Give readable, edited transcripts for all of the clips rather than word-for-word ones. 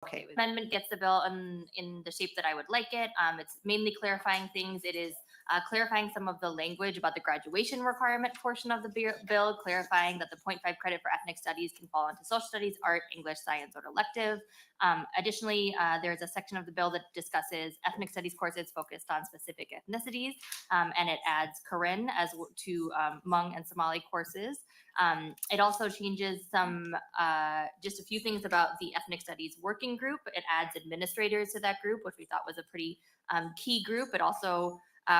Okay. Amendment gets the bill in the shape that I would like it. It's mainly clarifying things. It is clarifying some of the language about the graduation requirement portion of the bill, clarifying that the 0.5 credit for ethnic studies can fall into social studies, art, English, science, or elective. Additionally, there's a section of the bill that discusses ethnic studies courses focused on specific ethnicities, and it adds Karen as to Hmong and Somali courses. It also changes just a few things about the ethnic studies working group. It adds administrators to that group, which we thought was a pretty key group. It also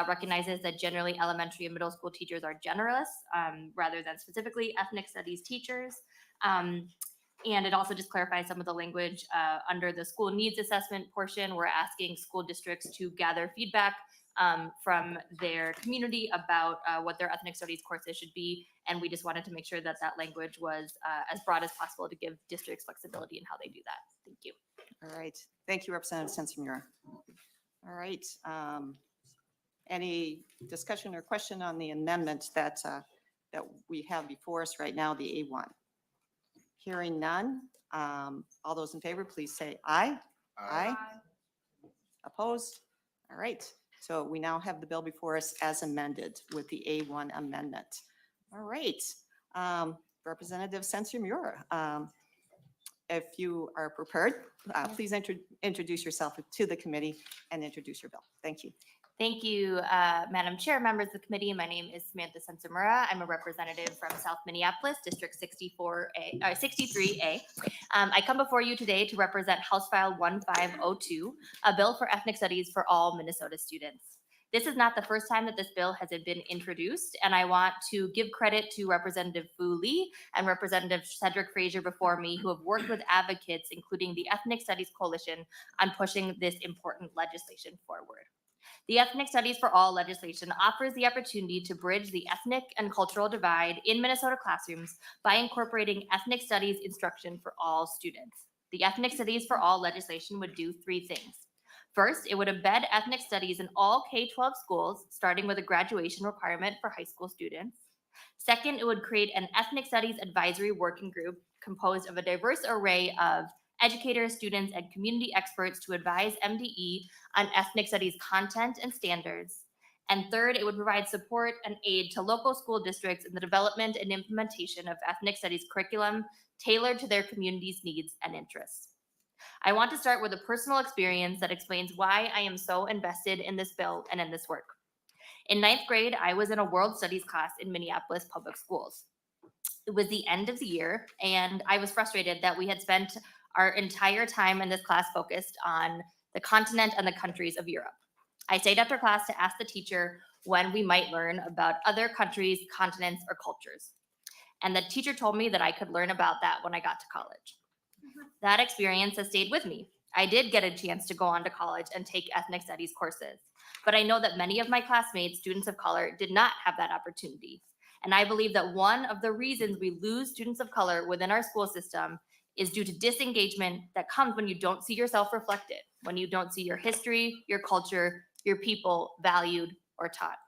recognizes that generally elementary and middle school teachers are generalists rather than specifically ethnic studies teachers. And it also just clarifies some of the language under the school needs assessment portion. We're asking school districts to gather feedback from their community about what their ethnic studies courses should be. And we just wanted to make sure that that language was as broad as possible to give districts flexibility in how they do that. Thank you. All right. Thank you, Representative Sensimura. All right. Any discussion or question on the amendment that we have before us right now, the A1? Hearing none. All those in favor, please say aye. Aye. Opposed? All right. So we now have the bill before us as amended with the A1 amendment. All right. Representative Sensimura, if you are prepared, please introduce yourself to the committee and introduce your bill. Thank you. Thank you, Madam Chair, members of the committee. My name is Samantha Sensimura. I'm a representative from South Minneapolis, District 63A. I come before you today to represent House File 1502, a bill for ethnic studies for all Minnesota students. This is not the first time that this bill has been introduced, and I want to give credit to Representative Fu Lee and Representative Cedric Frazier before me, who have worked with advocates, including the Ethnic Studies Coalition, on pushing this important legislation forward. The Ethnic Studies for All legislation offers the opportunity to bridge the ethnic and cultural divide in Minnesota classrooms by incorporating ethnic studies instruction for all students. The Ethnic Studies for All legislation would do three things. First, it would embed ethnic studies in all K-12 schools, starting with a graduation requirement for high school students. Second, it would create an ethnic studies advisory working group composed of a diverse array of educators, students, and community experts to advise MDE on ethnic studies content and standards. And third, it would provide support and aid to local school districts in the development and implementation of ethnic studies curriculum tailored to their community's needs and interests. I want to start with a personal experience that explains why I am so invested in this bill and in this work. In ninth grade, I was in a world studies class in Minneapolis public schools. It was the end of the year, and I was frustrated that we had spent our entire time in this class focused on the continent and the countries of Europe. I stayed after class to ask the teacher when we might learn about other countries, continents, or cultures. And the teacher told me that I could learn about that when I got to college. That experience has stayed with me. I did get a chance to go on to college and take ethnic studies courses, but I know that many of my classmates, students of color, did not have that opportunity. And I believe that one of the reasons we lose students of color within our school system is due to disengagement that comes when you don't see yourself reflected, when you don't see your history, your culture, your people valued or taught.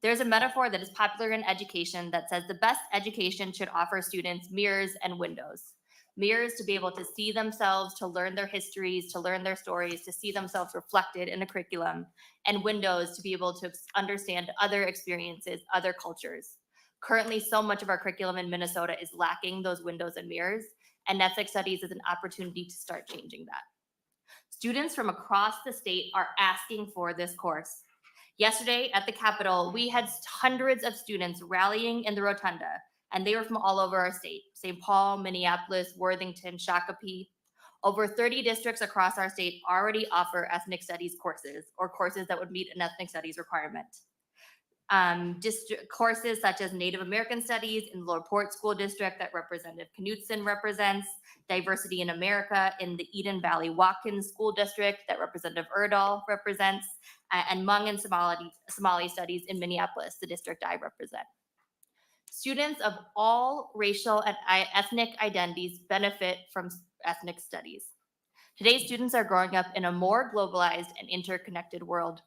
There's a metaphor that is popular in education that says the best education should offer students mirrors and windows. Mirrors to be able to see themselves, to learn their histories, to learn their stories, to see themselves reflected in a curriculum, and windows to be able to understand other experiences, other cultures. Currently, so much of our curriculum in Minnesota is lacking those windows and mirrors, and ethnic studies is an opportunity to start changing that. Students from across the state are asking for this course. Yesterday at the Capitol, we had hundreds of students rallying in the rotunda, and they were from all over our state: St. Paul, Minneapolis, Worthington, Shakopee. Over 30 districts across our state already offer ethnic studies courses, or courses that would meet an ethnic studies requirement. Courses such as Native American Studies in Lower Port School District that Representative Knutson represents, Diversity in America in the Eden Valley Watkins School District that Representative Erdahl represents, and Hmong and Somali Studies in Minneapolis, the district I represent. Students of all racial and ethnic identities benefit from ethnic studies. Today's students are growing up in a more globalized and interconnected world.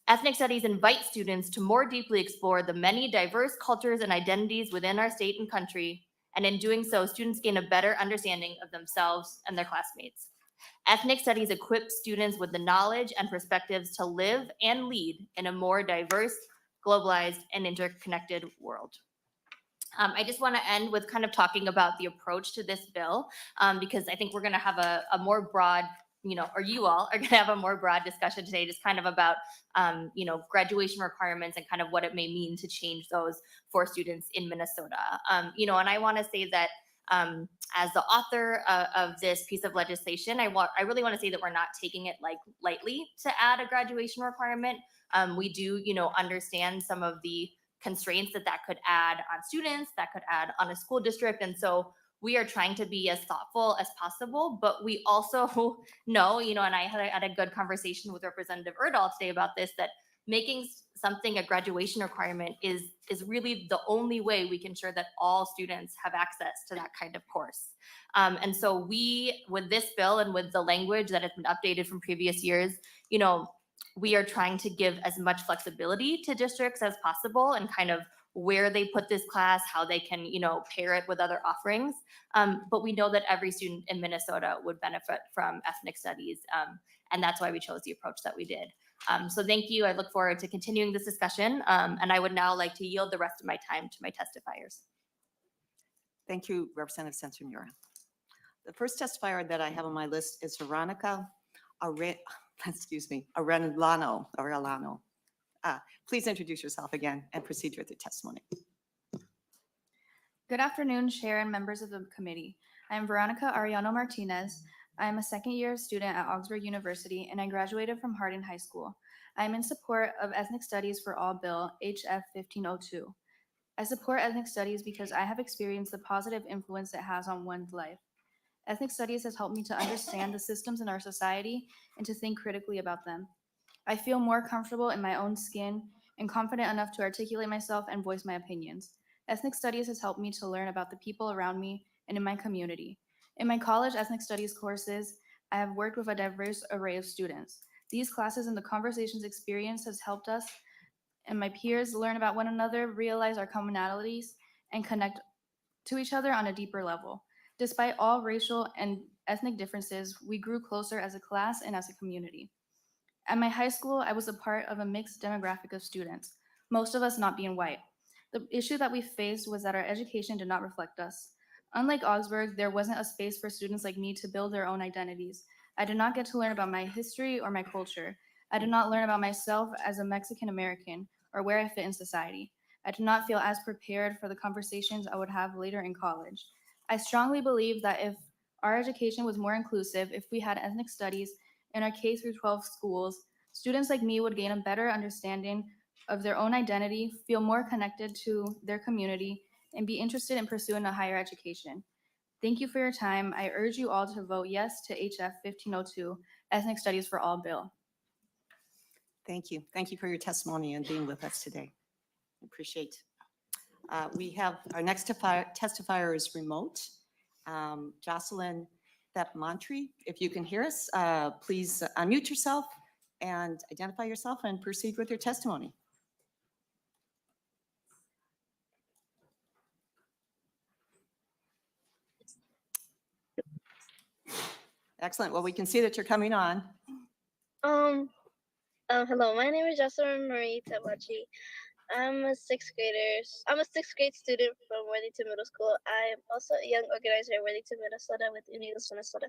Ethnic studies invite students to more deeply explore the many diverse cultures and identities within our state and country, And in doing so, students gain a better understanding of themselves and their classmates. Ethnic studies equips students with the knowledge and perspectives to live and lead in a more diverse, globalized, and interconnected world. I just want to end with kind of talking about the approach to this bill, because I think we're going to have a more broad, or you all are going to have a more broad discussion today, just kind of about, graduation requirements and kind of what it may mean to change those for students in Minnesota. And I want to say that as the author of this piece of legislation, I really want to say that we're not taking it lightly to add a graduation requirement. We do, understand some of the constraints that could add on students, that could add on a school district. And so we are trying to be as thoughtful as possible, but we also know, and I had a good conversation with Representative Erdahl today about this, that making something a graduation requirement is really the only way we can ensure that all students have access to that kind of course. And so we, with this bill and with the language that has been updated from previous years, we are trying to give as much flexibility to districts as possible and kind of where they put this class, how they can, pair it with other offerings. But we know that every student in Minnesota would benefit from ethnic studies. And that's why we chose the approach that we did. So thank you. I look forward to continuing this discussion. And I would now like to yield the rest of my time to my testifiers. Thank you, Representative Sensenmura. The first testifier that I have on my list is Veronica Arellano. Please introduce yourself again and proceed with your testimony. Good afternoon, Chair and members of the committee. I am Veronica Arellano Martinez. I am a second-year student at Augsburg University, and I graduated from Hardin High School. I am in support of Ethnic Studies for All Bill, HF 1502. I support ethnic studies because I have experienced the positive influence it has on one's life. Ethnic studies has helped me to understand the systems in our society and to think critically about them. I feel more comfortable in my own skin and confident enough to articulate myself and voice my opinions. Ethnic studies has helped me to learn about the people around me and in my community. In my college ethnic studies courses, I have worked with a diverse array of students. These classes and the conversations experience has helped us and my peers learn about one another, realize our commonalities, and connect to each other on a deeper level. Despite all racial and ethnic differences, we grew closer as a class and as a community. At my high school, I was a part of a mixed demographic of students, most of us not being white. The issue that we faced was that our education did not reflect us. Unlike Augsburg, there wasn't a space for students like me to build their own identities. I did not get to learn about my history or my culture. I did not learn about myself as a Mexican American or where I fit in society. I did not feel as prepared for the conversations I would have later in college. I strongly believe that if our education was more inclusive, if we had ethnic studies in our K through 12 schools, students like me would gain a better understanding of their own identity, feel more connected to their community, and be interested in pursuing a higher education. Thank you for your time. I urge you all to vote yes to HF 1502, Ethnic Studies for All Bill. Thank you. Thank you for your testimony and being with us today. Appreciate. We have our next testifier is remote. Jocelyn Thep-Montry, if you can hear us, please unmute yourself and identify yourself and proceed with your testimony. Excellent. Well, we can see that you're coming on. Hello, my name is Jocelyn Marie Tabachi. I'm a sixth grade student from Worthington Middle School. I am also a young organizer at Worthington, Minnesota with Unidos Minnesota.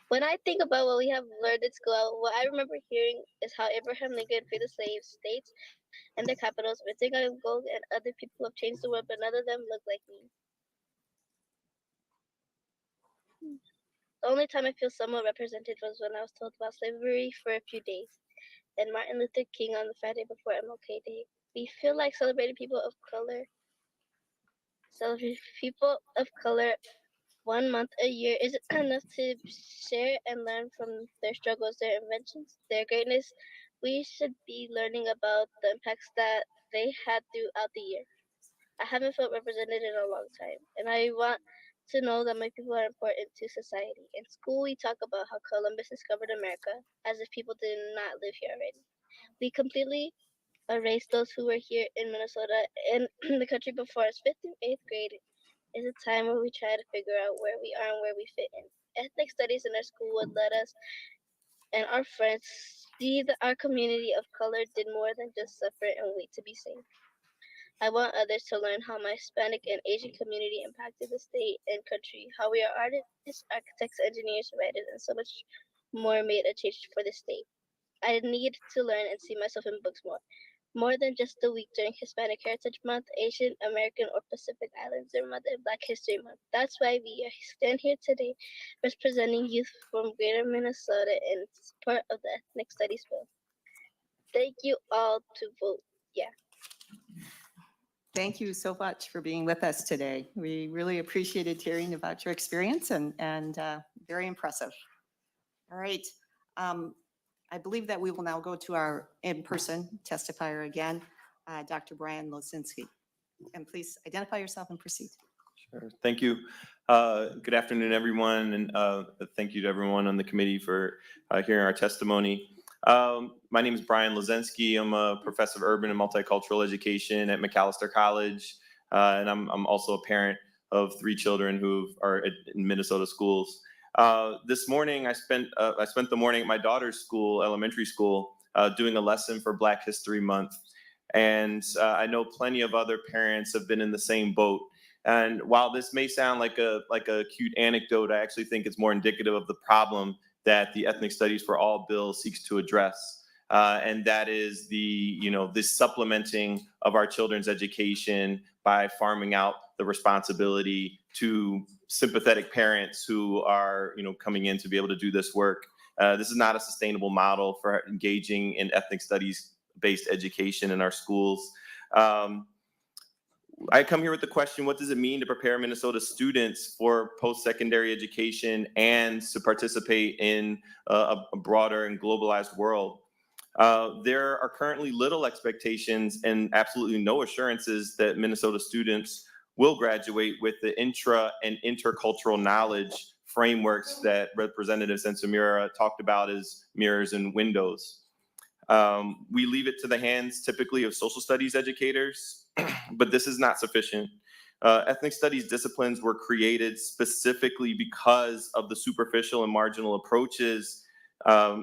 When I think about what we have learned at school, what I remember hearing is how Abraham Lincoln freed the slave states and their capitals. Bentinga Gold and other people have changed the world, but none of them look like me. The only time I feel somewhat represented was when I was told about slavery for a few days, and Martin Luther King on the Friday before MLK Day. We feel like celebrating people of color 1 month a year isn't enough to share and learn from their struggles, their inventions, their greatness. We should be learning about the impacts that they had throughout the year. I haven't felt represented in a long time, and I want to know that my people are important to society. In school, we talk about how Columbus discovered America, as if people did not live here already. We completely erased those who were here in Minnesota and the country before us. 5th through 8th grade is a time where we try to figure out where we are and where we fit in. Ethnic studies in our school would let us and our friends see that our community of color did more than just suffer and wait to be seen. I want others to learn how my Hispanic and Asian community impacted the state and country, how we are artists, architects, engineers, writers, and so much more made a change for the state. I need to learn and see myself in books more than just the week during Hispanic Heritage Month, Asian American or Pacific Islander Month, and Black History Month. That's why we stand here today representing youth from Greater Minnesota in support of the Ethnic Studies Bill. Thank you all to vote. Yeah. Thank you so much for being with us today. We really appreciated hearing about your experience and very impressive. All right. I believe that we will now go to our in-person testifier again, Dr. Brian Losinski. And please identify yourself and proceed. Sure. Thank you. Good afternoon, everyone, and thank you to everyone on the committee for hearing our testimony. My name is Brian Losinski. I'm a professor of urban and multicultural education at Macalester College, and I'm also a parent of 3 children who are in Minnesota schools. This morning, I spent the morning at my daughter's school, elementary school, doing a lesson for Black History Month. And I know plenty of other parents have been in the same boat. And while this may sound like a cute anecdote, I actually think it's more indicative of the problem that the Ethnic Studies for All bill seeks to address. And that is this supplementing of our children's education by farming out the responsibility to sympathetic parents who are, coming in to be able to do this work. This is not a sustainable model for engaging in ethnic studies-based education in our schools. I come here with the question, what does it mean to prepare Minnesota students for post-secondary education and to participate in a broader and globalized world? There are currently little expectations and absolutely no assurances that Minnesota students will graduate with the intra and intercultural knowledge frameworks that Representative Sensimura talked about as mirrors and windows. We leave it to the hands typically of social studies educators, but this is not sufficient. Ethnic studies disciplines were created specifically because of the superficial and marginal approaches to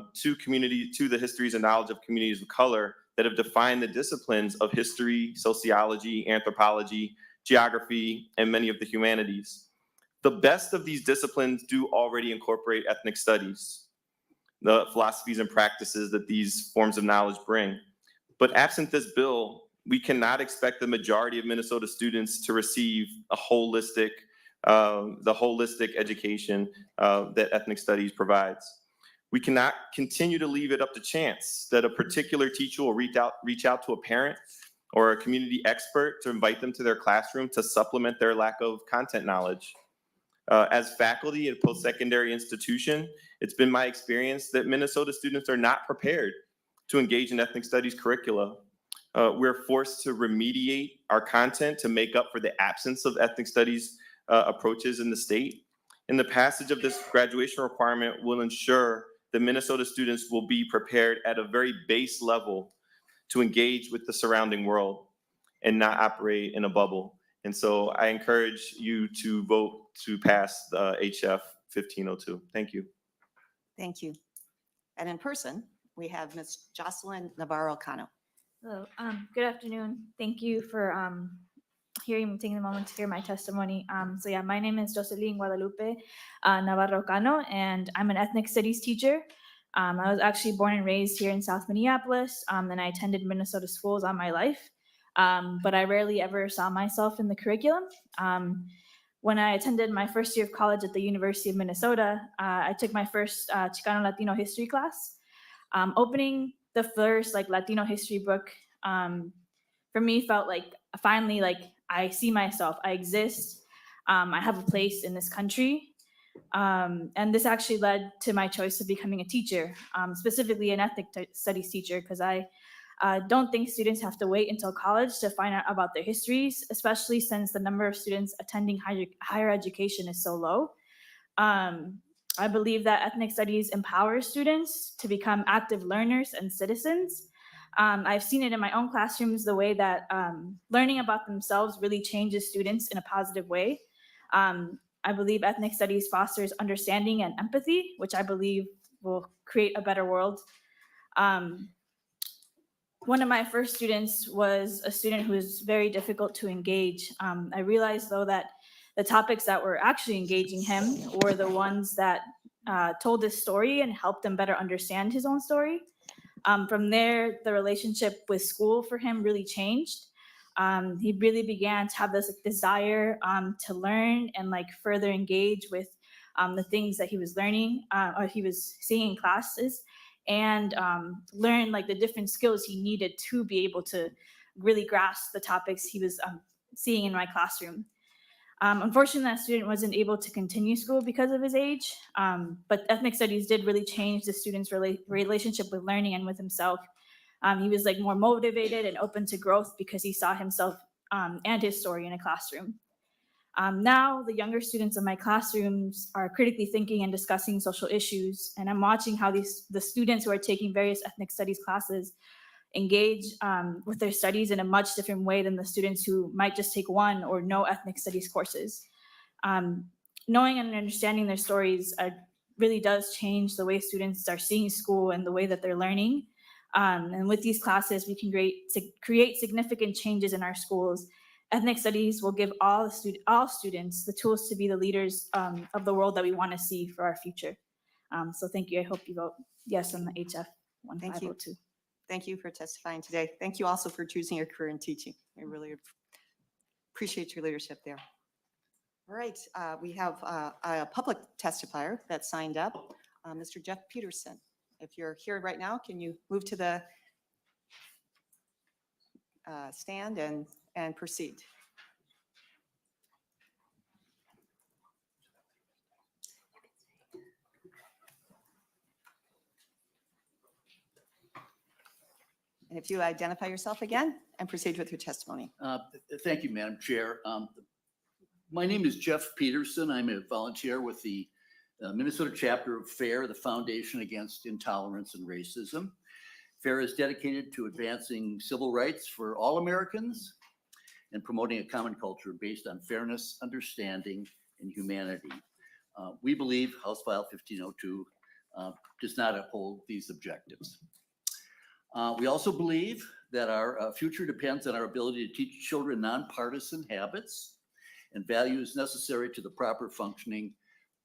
the histories and knowledge of communities of color that have defined the disciplines of history, sociology, anthropology, geography, and many of the humanities. The best of these disciplines do already incorporate ethnic studies, the philosophies and practices that these forms of knowledge bring. But absent this bill, we cannot expect the majority of Minnesota students to receive the holistic education that ethnic studies provides. We cannot continue to leave it up to chance that a particular teacher will reach out to a parent or a community expert to invite them to their classroom to supplement their lack of content knowledge. As faculty at a post-secondary institution, it's been my experience that Minnesota students are not prepared to engage in ethnic studies curricula. We're forced to remediate our content to make up for the absence of ethnic studies approaches in the state. And the passage of this graduation requirement will ensure that Minnesota students will be prepared at a very base level to engage with the surrounding world and not operate in a bubble. And so I encourage you to vote to pass the HF 1502. Thank you. Thank you. And in person, we have Ms. Jocelyn Navarro-Cano. Hello, good afternoon. Thank you for taking the moment to hear my testimony. My name is Jocelyn Guadalupe Navarro-Cano, and I'm an ethnic studies teacher. I was actually born and raised here in South Minneapolis, and I attended Minnesota schools all my life, but I rarely ever saw myself in the curriculum. When I attended my first year of college at the University of Minnesota, I took my first Chicano Latino history class. Opening the first Latino history book for me felt like finally I see myself, I exist, I have a place in this country. And this actually led to my choice of becoming a teacher, specifically an ethnic studies teacher, because I don't think students have to wait until college to find out about their histories, especially since the number of students attending higher education is so low. I believe that ethnic studies empowers students to become active learners and citizens. I've seen it in my own classrooms, the way that learning about themselves really changes students in a positive way. I believe ethnic studies fosters understanding and empathy, which I believe will create a better world. One of my first students was a student who was very difficult to engage. I realized, though, that the topics that were actually engaging him were the ones that told his story and helped him better understand his own story. From there, the relationship with school for him really changed. He really began to have this desire to learn and further engage with the things that he was learning or he was seeing in classes, and learn the different skills he needed to be able to really grasp the topics he was seeing in my classroom. Unfortunately, that student wasn't able to continue school because of his age, but ethnic studies did really change the student's relationship with learning and with himself. He was more motivated and open to growth because he saw himself and his story in a classroom. Now, the younger students in my classrooms are critically thinking and discussing social issues, and I'm watching how the students who are taking various ethnic studies classes engage with their studies in a much different way than the students who might just take one or no ethnic studies courses. Knowing and understanding their stories really does change the way students are seeing school and the way that they're learning. And with these classes, we can create significant changes in our schools. Ethnic studies will give all students the tools to be the leaders of the world that we want to see for our future. So thank you. I hope you vote yes on the HF 1502. Thank you for testifying today. Thank you also for choosing your career in teaching. I really appreciate your leadership there. All right, we have a public testifier that signed up, Mr. Jeff Peterson. If you're here right now, can you move to the stand and proceed? And if you identify yourself again and proceed with your testimony. Thank you, Madam Chair. My name is Jeff Peterson. I'm a volunteer with the Minnesota chapter of FAIR, the Foundation Against Intolerance and Racism. FAIR is dedicated to advancing civil rights for all Americans and promoting a common culture based on fairness, understanding, and humanity. We believe House File 1502 does not uphold these objectives. We also believe that our future depends on our ability to teach children nonpartisan habits and values necessary to the proper functioning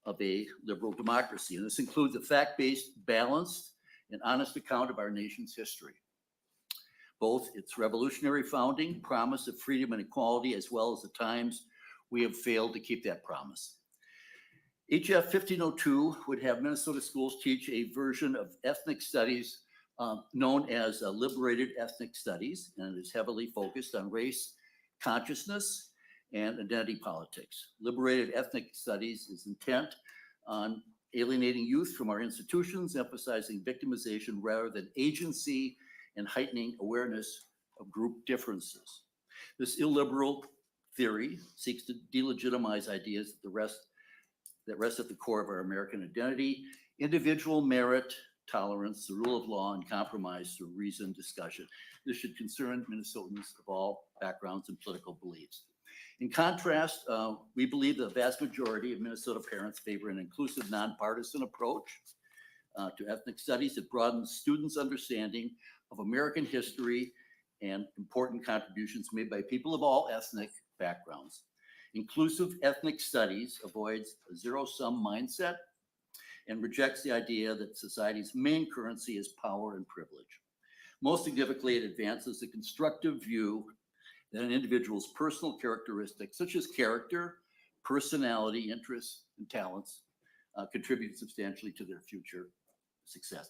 of a liberal democracy. And this includes a fact-based, balanced, and honest account of our nation's history, both its revolutionary founding, promise of freedom and equality, as well as the times we have failed to keep that promise. HF 1502 would have Minnesota schools teach a version of ethnic studies known as liberated ethnic studies, and it is heavily focused on race consciousness and identity politics. Liberated ethnic studies is intent on alienating youth from our institutions, emphasizing victimization rather than agency and heightening awareness of group differences. This illiberal theory seeks to delegitimize ideas that rest at the core of our American identity: individual merit, tolerance, the rule of law, and compromise through reasoned discussion. This should concern Minnesotans of all backgrounds and political beliefs. In contrast, we believe the vast majority of Minnesota parents favor an inclusive, nonpartisan approach to ethnic studies that broadens students' understanding of American history and important contributions made by people of all ethnic backgrounds. Inclusive ethnic studies avoids a zero-sum mindset and rejects the idea that society's main currency is power and privilege. Most significantly, it advances the constructive view that an individual's personal characteristics, such as character, personality, interests, and talents, contribute substantially to their future success.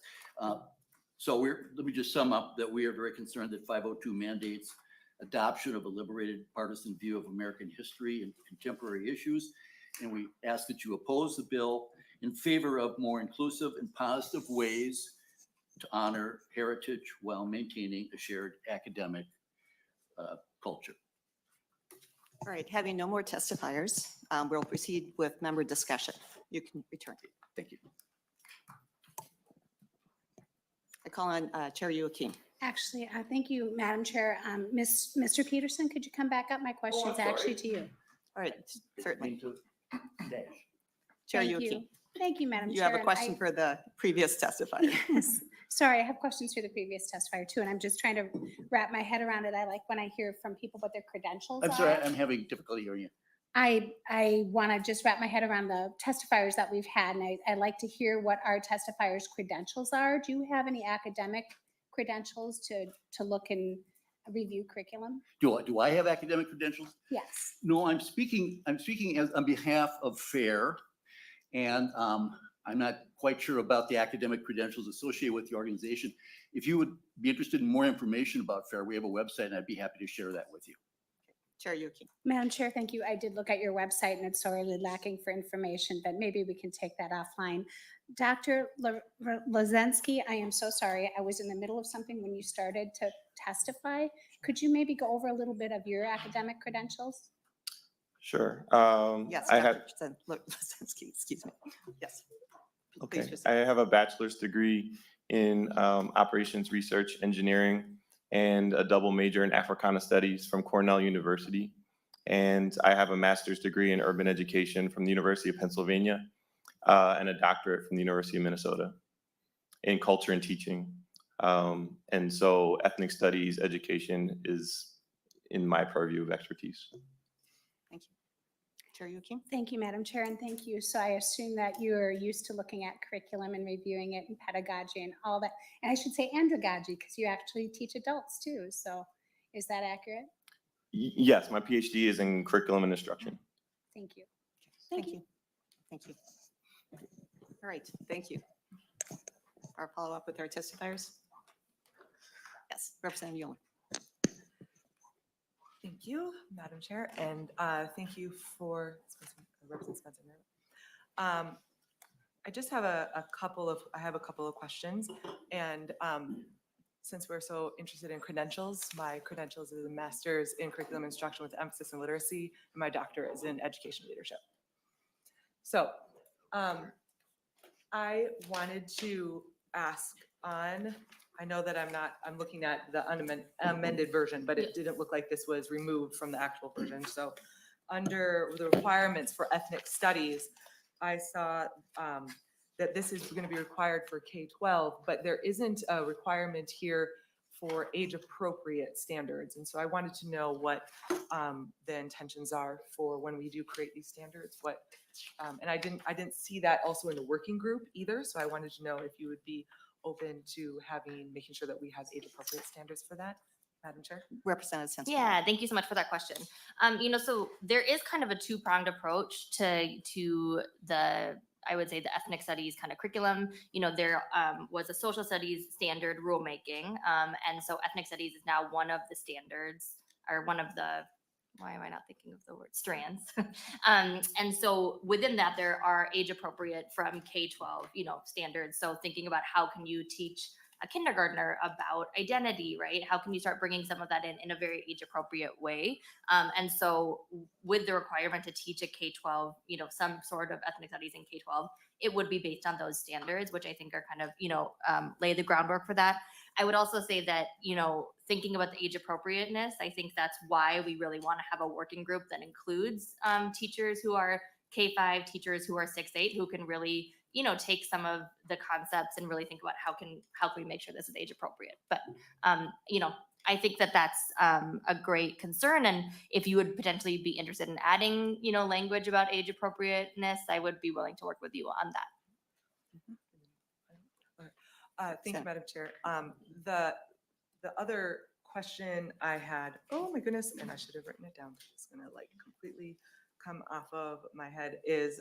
So let me just sum up that we are very concerned that 502 mandates adoption of a liberated partisan view of American history and contemporary issues, and we ask that you oppose the bill in favor of more inclusive and positive ways to honor heritage while maintaining a shared academic culture. All right, having no more testifiers, we'll proceed with member discussion. You can return. Thank you. I call on Chair Youakim. Actually, thank you, Madam Chair. Mr. Peterson, could you come back up? My question is actually to you. All right, certainly. Into dash. Chair Thank Yuki, you. Thank you, Madam you Chair. have a and question I- for the previous testifier. Sorry, I have questions for the previous testifier too, and I'm just trying to wrap my head around it. I like when I hear from people what their credentials I'm sorry, are. I'm having difficulty hearing you. I want to just wrap my head around the testifiers that we've had, and I like to hear what our testifiers' credentials are. Do you have any academic credentials to look and review curriculum? Do I have academic credentials? Yes. No, I'm speaking as on behalf of FAIR. And I'm not quite sure about the academic credentials associated with the organization. If you would be interested in more information about FAIR, we have a website and I'd be happy to share that with you. Chair Yuki. Madam Chair, thank you. I did look at your website and it's sorely lacking for information, but maybe we can take that offline. Dr. Lazensky, I am so sorry. I was in the middle of something when you started to testify. Could you maybe go over a little bit of your academic credentials? Sure. Yes, I Dr. have, Lisinski, excuse me. Yes. okay. Please I proceed. have a bachelor's degree in operations research engineering and a double major in Africana studies from Cornell University. And I have a master's degree in urban education from the University of Pennsylvania and a doctorate from the University of Minnesota in culture and teaching. And so ethnic studies education is in my purview of expertise. Thank you. Chair Yuki. Thank you, Madam Chair, and thank you. So I assume that you're used to looking at curriculum and reviewing it and pedagogy and all that. And I should say andragogy because you actually teach adults too. So is that accurate? Yes, my PhD is in curriculum and instruction. Thank you. Thank you. Thank you. All right, thank you. Our follow-up with our testifiers? Yes, Representative Young. Thank you, Madam Chair, and thank you for Representative Spencer. I just have a couple of questions, and since we're so interested in credentials, my credentials is a master's in curriculum instruction with emphasis in literacy, and my doctorate is in education leadership. So I wanted to ask on, I know that I'm looking at the amended version, but it didn't look like this was removed from the actual version. So under the requirements for ethnic studies, I saw that this is going to be required for K-12, but there isn't a requirement here for age-appropriate standards. And so I wanted to know what the intentions are for when we do create these standards. And I didn't see that also in the working group either. So I wanted to know if you would be open to making sure that we have age-appropriate standards for that, Madam Chair. Representative Sensi. Yeah, thank you so much for that question. So there is kind of a two-pronged approach to the, I would say, the ethnic studies kind of curriculum. There was a social studies standard rulemaking, and so ethnic studies is now one of the standards, or one of the, why am I not thinking of the word, strands? And so within that, there are age appropriate from K-12, standards. So thinking about how can you teach a kindergartner about identity, right? How can you start bringing some of that in a very age appropriate way? And so with the requirement to teach a K-12, some sort of ethnic studies in K-12, it would be based on those standards, which I think are kind of, lay the groundwork for that. I would also say that, thinking about the age appropriateness, I think that's why we really want to have a working group that includes teachers who are K-5, teachers who are 6-8, who can really, take some of the concepts and really think about how can we make sure this is age appropriate. But, I think that that's a great concern. And if you would potentially be interested in adding, language about age appropriateness, I would be willing to work with you on that. Thank you, Sen- Madam Chair. The other question I had, oh my goodness, and I should have written it down. It's gonna completely come off of my head is,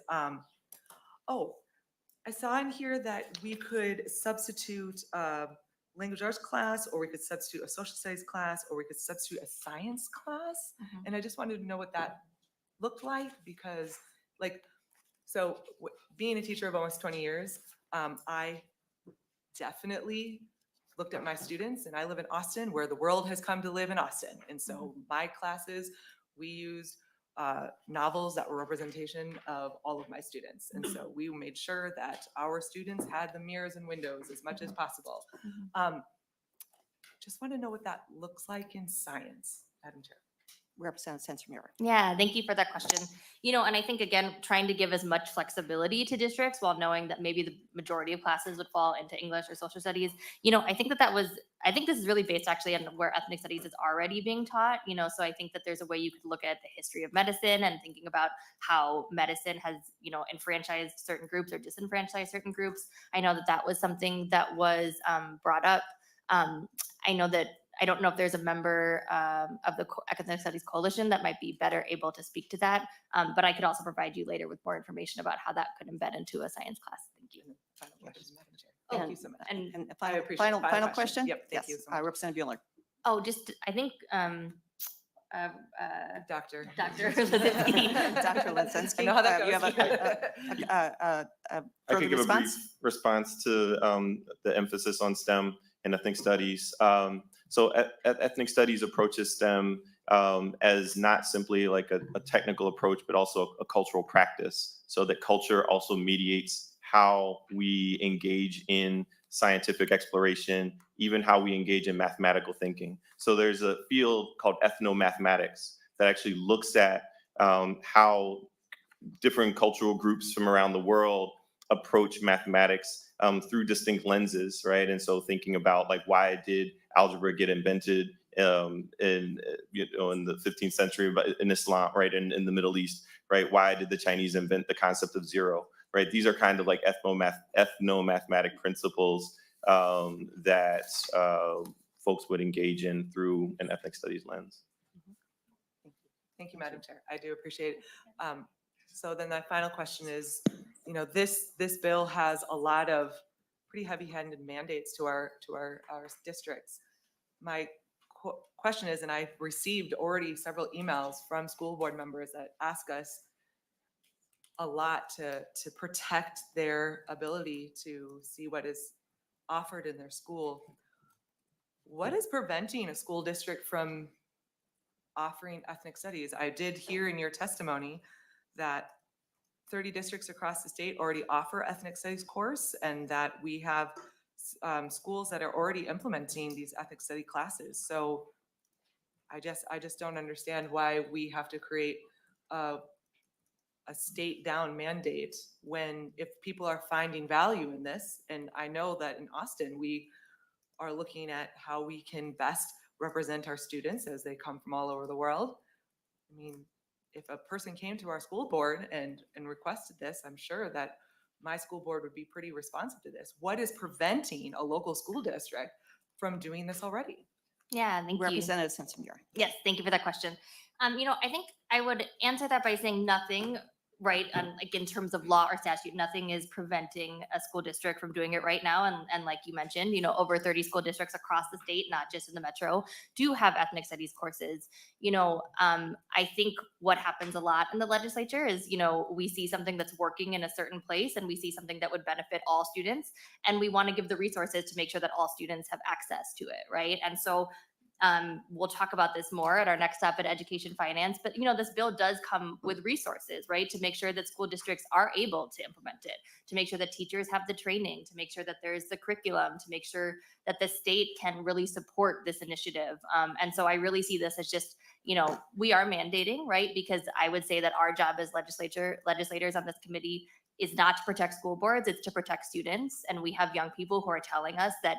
I saw in here that we could substitute a language arts class, or we could substitute a social studies class, or we could substitute a science class. Mhm. And I just wanted to know what that looked like, because being a teacher of almost 20 years, I definitely looked at my students, and I live in Austin, where the world has come to live in Austin. And so my classes, we used novels that were representation of all of my students. And so we made sure that our students had the mirrors and windows as much as possible. Just want to know what that looks like in science, Madam Chair. Representative Sensamura. Yeah, thank you for that question. You know, and I think again, trying to give as much flexibility to districts while knowing that maybe the majority of classes would fall into English or social studies. You know, I think I think this is really based actually on where ethnic studies is already being taught, you know, so I think that there's a way you could look at the history of medicine and thinking about how medicine has, you know, enfranchised certain groups or disenfranchised certain groups. I know that that was something that was brought up. I know that I don't know if there's a member of the Ethnic Studies Coalition that might be better able to speak to that, but I could also provide you later with more information about how that could embed into a science class. Thank you. Final question, Madam Chair. Thank you so much. And And the I final, appreciate final, it. final question? Yep, thank you Yes, so much. Representative Bueller. oh, just I think Dr. Dr. Lizinski. Dr. Lizinski, I know how that you have goes. a I further could give a brief response? response to the emphasis on STEM and ethnic studies. So ethnic studies approaches STEM as not simply like a technical approach, but also a cultural practice. So that culture also mediates how we engage in scientific exploration, even how we engage in mathematical thinking. So there's a field called ethnomathematics that actually looks at how different cultural groups from around the world approach mathematics through distinct lenses, right? And so thinking about like why did algebra get invented in the 15th century in Islam, right? In the Middle East, right? Why did the Chinese invent the concept of zero, right? These are kind of like ethnomathematic principles that folks would engage in through an ethnic studies lens. Thank you, Madam Chair. I do appreciate it. So then the final question is, you know, this bill has a lot of pretty heavy-handed mandates to our districts. My question is, and I've received already several emails from school board members that ask us a lot to protect their ability to see what is offered in their school. What is preventing a school district from offering ethnic studies? I did hear in your testimony that 30 districts across the state already offer ethnic studies course, and that we have schools that are already implementing these ethnic study classes. So I just don't understand why we have to create a state down mandate when if people are finding value in this. And I know that in Austin, we are looking at how we can best represent our students as they come from all over the world. I mean, if a person came to our school board and requested this, I'm sure that my school board would be pretty responsive to this. What is preventing a local school district from doing this already? Yeah, thank you. Representative Sensamura. Yes, thank you for that question. You know, I think I would answer that by saying nothing, right? Like in terms of law or statute, nothing is preventing a school district from doing it right now. And like you mentioned, you know, over 30 school districts across the state, not just in the metro, do have ethnic studies courses. You know, I think what happens a lot in the legislature is, you know, we see something that's working in a certain place and we see something that would benefit all students. And we want to give the resources to make sure that all students have access to it, right? And so we'll talk about this more at our next stop at Education Finance, but you know, this bill does come with resources, right? To make sure that school districts are able to implement it, to make sure that teachers have the training, to make sure that there's the curriculum, to make sure that the state can really support this initiative. And so I really see this as just, you know, we are mandating, right? Because I would say that our job as legislators on this committee is not to protect school boards, it's to protect students. And we have young people who are telling us that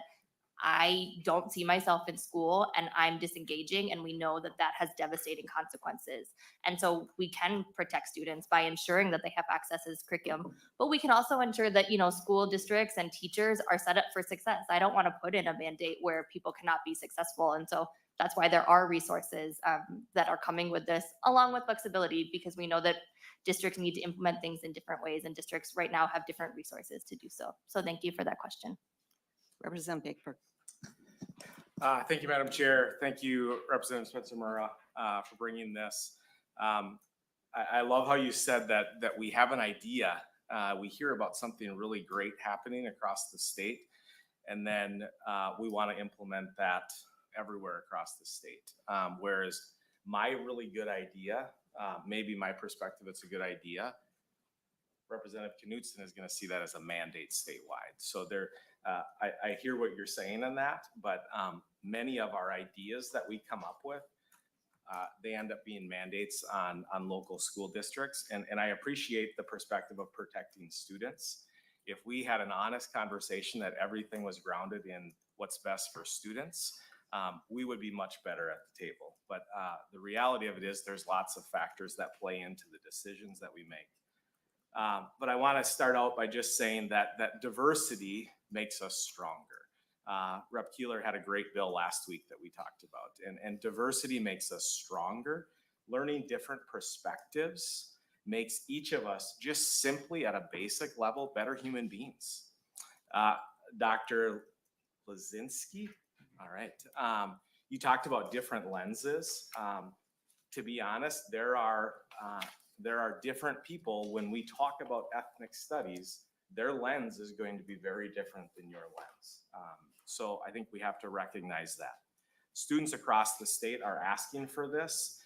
I don't see myself in school and I'm disengaging, and we know that that has devastating consequences. And so we can protect students by ensuring that they have access to this curriculum, but we can also ensure that, you know, school districts and teachers are set up for success. I don't want to put in a mandate where people cannot be successful. And so that's why there are resources that are coming with this, along with flexibility, because we know that districts need to implement things in different ways, and districts right now have different resources to do so. So thank you for that question. Representative Bakeberg. Thank you, Madam Chair. Thank you, Representative Sensamura, for bringing this. I love how you said that we have an idea. We hear about something really great happening across the state, and then we want to implement that everywhere across the state. Whereas my really good idea, maybe my perspective, it's a good idea. Representative Knudsen is going to see that as a mandate statewide. So there, I hear what you're saying in that, but many of our ideas that we come up with, they end up being mandates on local school districts. And I appreciate the perspective of protecting students. If we had an honest conversation that everything was grounded in what's best for students, we would be much better at the table. But the reality of it is there's lots of factors that play into the decisions that we make. But I want to start out by just saying that diversity makes us stronger. Rep. Keeler had a great bill last week that we talked about, and diversity makes us stronger. Learning different perspectives makes each of us just simply at a basic level better human beings. Dr. Lazinski, all right. You talked about different lenses. To be honest, there are different people when we talk about ethnic studies. Their lens is going to be very different than your lens. So I think we have to recognize that. Students across the state are asking for this.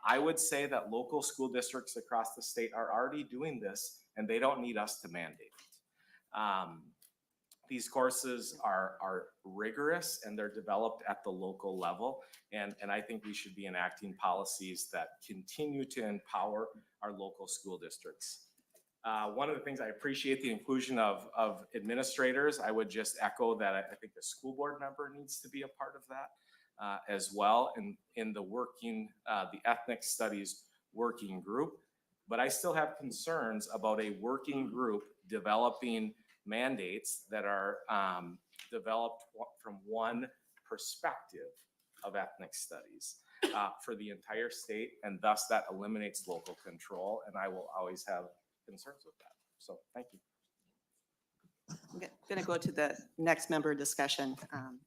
I would say that local school districts across the state are already doing this, and they don't need us to mandate it. These courses are rigorous and they're developed at the local level. And I think we should be enacting policies that continue to empower our local school districts. One of the things I appreciate the inclusion of administrators. I would just echo that I think the school board member needs to be a part of that as well in the ethnic studies working group. But I still have concerns about a working group developing mandates that are developed from one perspective of ethnic studies for the entire state, and thus that eliminates local control, and I will always have concerns with that. So thank you. I'm going to go to the next member discussion,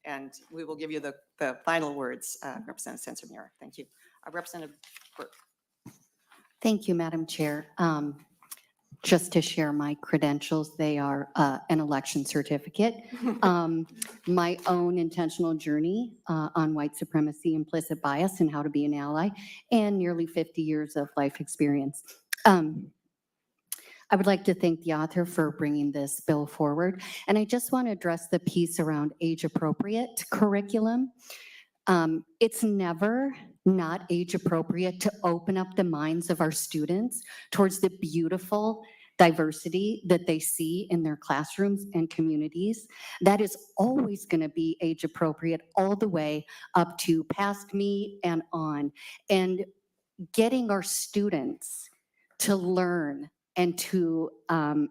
and we will give you the final words, Representative Sensenbrenner. Thank you. Representative Burke. Thank you, Madam Chair. Just to share my credentials, they are an election certificate, my own intentional journey on white supremacy, implicit bias, and how to be an ally, and nearly 50 years of life experience. I would like to thank the author for bringing this bill forward, and I just want to address the piece around age-appropriate curriculum. It's never not age-appropriate to open up the minds of our students towards the beautiful diversity that they see in their classrooms and communities. That is always going to be age-appropriate all the way up to past me and on. And getting our students to learn and to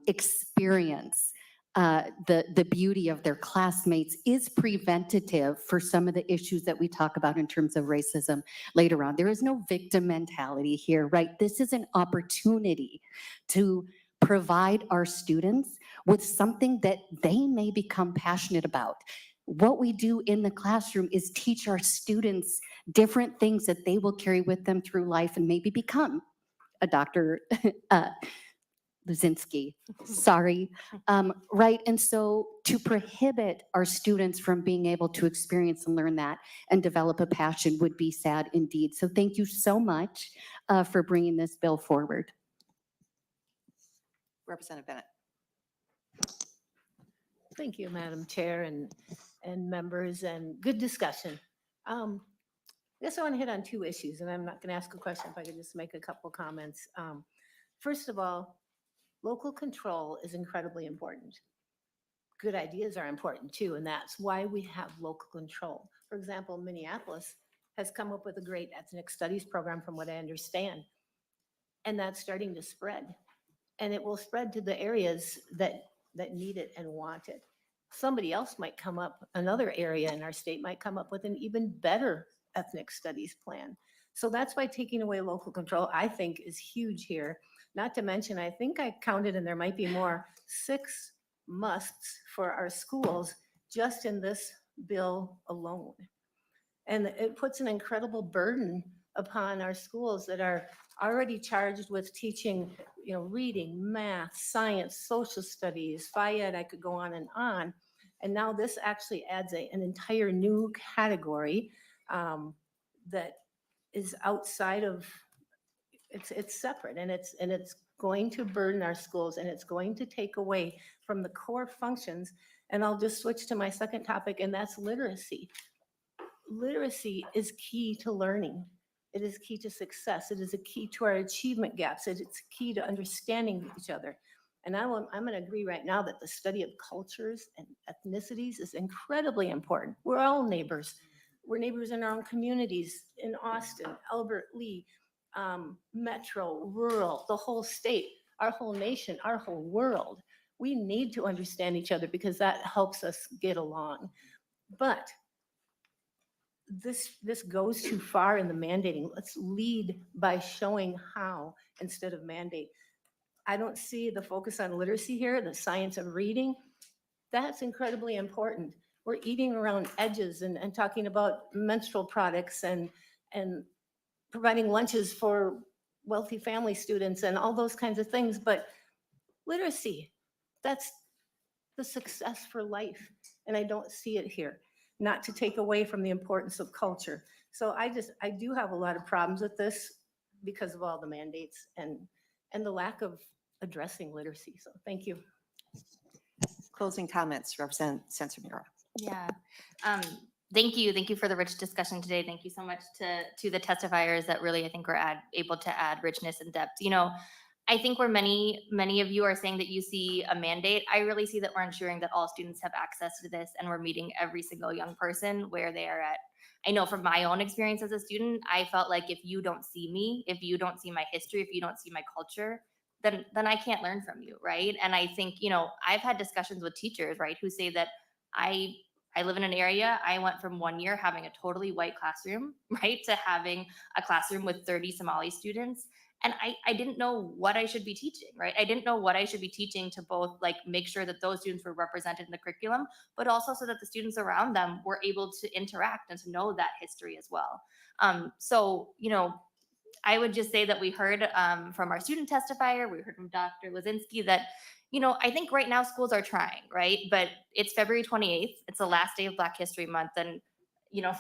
experience the beauty of their classmates is preventative for some of the issues that we talk about in terms of racism later on. There is no victim mentality here, right? This is an opportunity to provide our students with something that they may become passionate about. What we do in the classroom is teach our students different things that they will carry with them through life and maybe become a Dr. Lazinski, sorry, right? And so to prohibit our students from being able to experience and learn that and develop a passion would be sad indeed. So thank you so much for bringing this bill forward. Representative Bennett. Thank you, Madam Chair and members, and good discussion. I guess I want to hit on two issues, and I'm not going to ask a question if I could just make a couple comments. First of all, local control is incredibly important. Good ideas are important too, and that's why we have local control. For example, Minneapolis has come up with a great ethnic studies program from what I understand, and that's starting to spread. And it will spread to the areas that need it and want it. Somebody else might come up, another area in our state might come up with an even better ethnic studies plan. So that's why taking away local control, I think, is huge here. Not to mention, I think I counted, and there might be more, 6 musts for our schools just in this bill alone. And it puts an incredible burden upon our schools that are already charged with teaching, reading, math, science, social studies, Phi-Ed, I could go on. And now this actually adds an entire new category that is outside of, it's separate, and it's going to burden our schools, and it's going to take away from the core functions. And I'll just switch to my second topic, and that's literacy. Literacy is key to learning. It is key to success. It is a key to our achievement gaps. It's key to understanding each other. And I'm going to agree right now that the study of cultures and ethnicities is incredibly important. We're all neighbors. We're neighbors in our own communities, in Austin, Albert Lee, metro, rural, the whole state, our whole nation, our whole world. We need to understand each other because that helps us get along. But this goes too far in the mandating. Let's lead by showing how instead of mandate. I don't see the focus on literacy here, the science of reading. That's incredibly important. We're eating around edges and talking about menstrual products and providing lunches for wealthy family students and all those kinds of things. But literacy, that's the success for life. And I don't see it here, not to take away from the importance of culture. So I do have a lot of problems with this because of all the mandates and the lack of addressing literacy. So thank you. Closing comments, Representative Sensimura. Yeah. Thank you. Thank you for the rich discussion today. Thank you so much to the testifiers that really, I think, were able to add richness and depth. You know, I think where many of you are saying that you see a mandate, I really see that we're ensuring that all students have access to this and we're meeting every single young person where they are at. I know from my own experience as a student, I felt like if you don't see me, if you don't see my history, if you don't see my culture, then I can't learn from you, right? And I think, you know, I've had discussions with teachers, right, who say that I live in an area, I went from 1 year having a totally white classroom, right, to having a classroom with 30 Somali students. And I didn't know what I should be teaching, right? I didn't know what I should be teaching to both like make sure that those students were represented in the curriculum, but also so that the students around them were able to interact and to know that history as well. So, you know, I would just say that we heard from our student testifier, we heard from Dr. Lazinski that, you know, I think right now schools are trying, right? But it's February 28th. It's the last day of Black History Month. And, you know,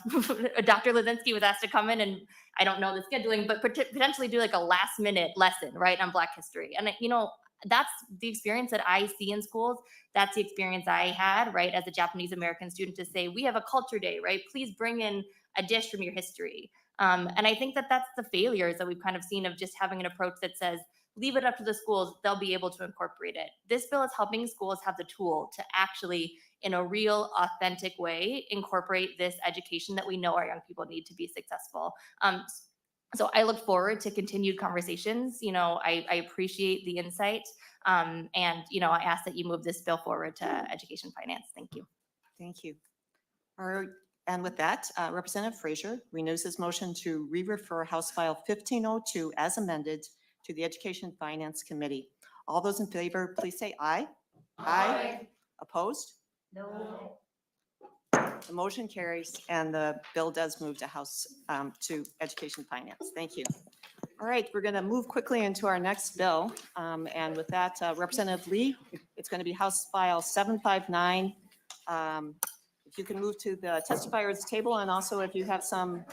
Dr. Lazinski was asked to come in and I don't know the scheduling, but potentially do like a last minute lesson, right, on Black history. And, you know, that's the experience that I see in schools. That's the experience I had, right, as a Japanese American student to say, we have a culture day, right? Please bring in a dish from your history. And I think that that's the failures that we've kind of seen of just having an approach that says, leave it up to the schools, they'll be able to incorporate it. This bill is helping schools have the tool to actually, in a real, authentic way, incorporate this education that we know our young people need to be successful. So I look forward to continued conversations. You know, I appreciate the insight. And, you know, I ask that you move this bill forward to Education Finance. Thank you. Thank you. All right. And with that, Representative Frazier renews his motion to re-refer House File 1502 as amended to the Education Finance Committee. All those in favor, please say aye. Aye. Opposed? No. The motion carries and the bill does move to House to Education Finance. Thank you. All right, we're going to move quickly into our next bill. And with that, Representative Lee, it's going to be House File 759. If you can move to the testifiers table, and also if you have some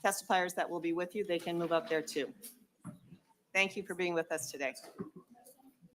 testifiers that will be with you, they can move up there too. Thank you for being with us today.